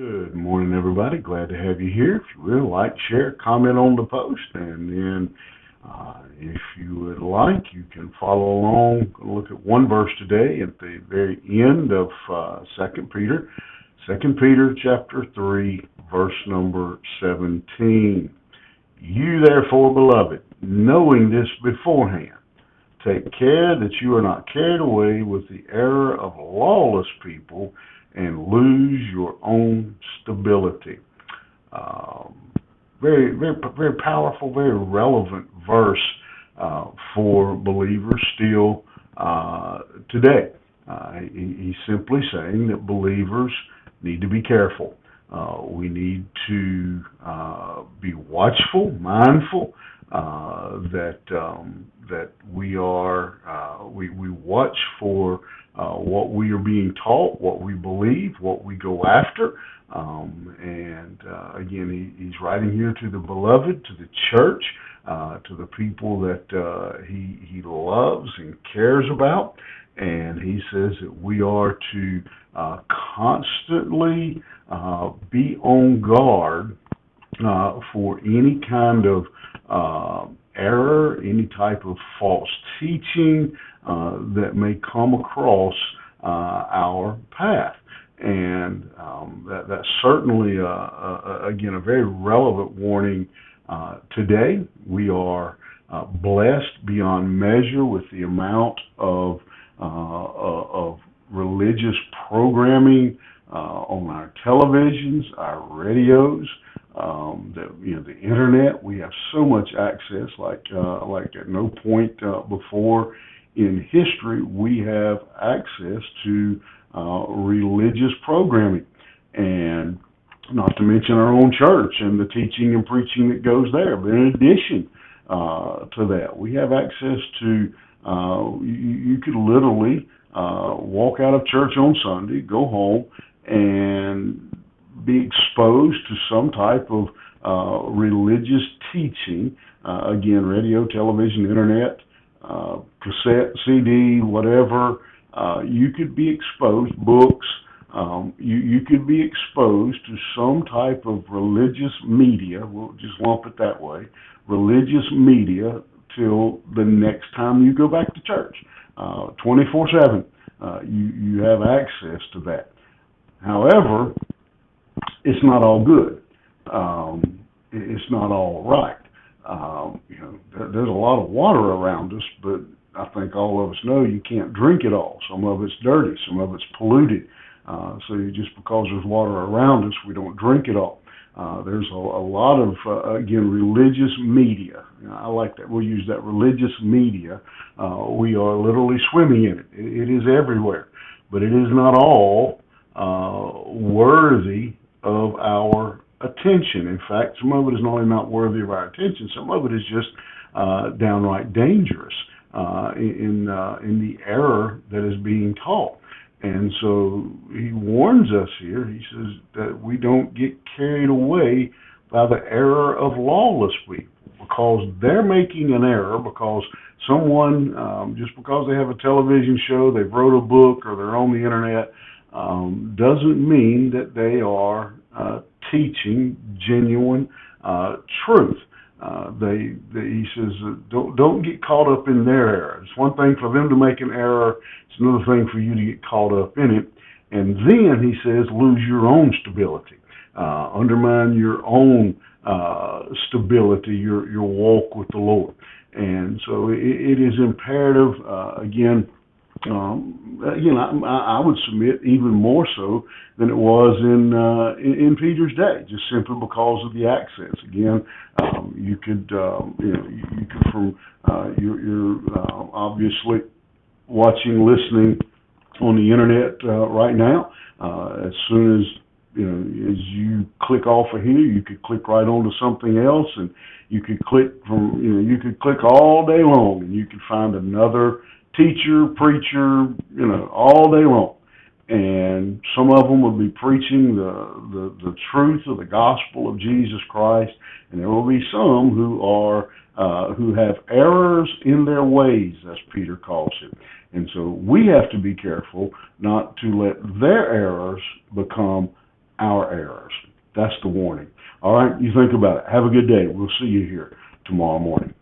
Good morning, everybody. Glad to have you here. If you will, like, share, comment on the post, and then if you would like, you can follow along. Look at one verse today at the very end of Second Peter, Second Peter chapter 3, verse number 17. You therefore, beloved, knowing this beforehand, take care that you are not carried away with the error of lawless people and lose your own stability. Um, very powerful, very relevant verse for believers still today. He's simply saying that believers need to be careful. We need to be watchful, mindful, that we watch for what we are being taught, what we believe, what we go after. Again, he's writing here to the beloved, to the church, to the people that he loves and cares about. And he says that we are to constantly be on guard for any kind of error, any type of false teaching that may come across our path. And that's certainly, again, a very relevant warning today. We are blessed beyond measure with the amount of religious programming on our televisions, our radios, the internet. We have so much access, like at no point before in history we have access to religious programming, and not to mention our own church and the teaching and preaching that goes there. But in addition to that, we have access to you could literally walk out of church on Sunday, go home, and be exposed to some type of religious teaching. Again, radio, television, internet, cassette, CD, whatever. You could be exposed, books. You could be exposed to some type of religious media. We'll just lump it that way. Religious media till the next time you go back to church. 24/7, you have access to that. However, it's not all good. It's not all right. There's a lot of water around us, but I think all of us know you can't drink it all. Some of it's dirty, some of it's polluted. So just because there's water around us, we don't drink it all. There's a lot of, again, religious media. I like that. We'll use that, religious media. We are literally swimming in it. It is everywhere. But it is not all worthy of our attention. In fact, some of it is not only not worthy of our attention, some of it is just downright dangerous in the error that is being taught. And so he warns us here. He says that we don't get carried away by the error of lawless people, because they're making an error, because someone, just because they have a television show, they wrote a book, or they're on the internet, doesn't mean that they are teaching genuine truth. He says, don't get caught up in their error. It's one thing for them to make an error. It's another thing for you to get caught up in it. And then he says, lose your own stability, undermine your own stability, your walk with the Lord. And so it is imperative, I would submit even more so than it was in Peter's day, just simply because of the access. Again, you could from you're obviously watching, listening on the internet right now. As soon as as you click off of here, you could click right onto something else, and you could click you could click all day long, and you could find another teacher, preacher, all day long. And some of them will be preaching the truth of the gospel of Jesus Christ, and there will be some who have errors in their ways, as Peter calls it. And so we have to be careful not to let their errors become our errors. That's the warning. All right, you think about it. Have a good day. We'll see you here tomorrow morning.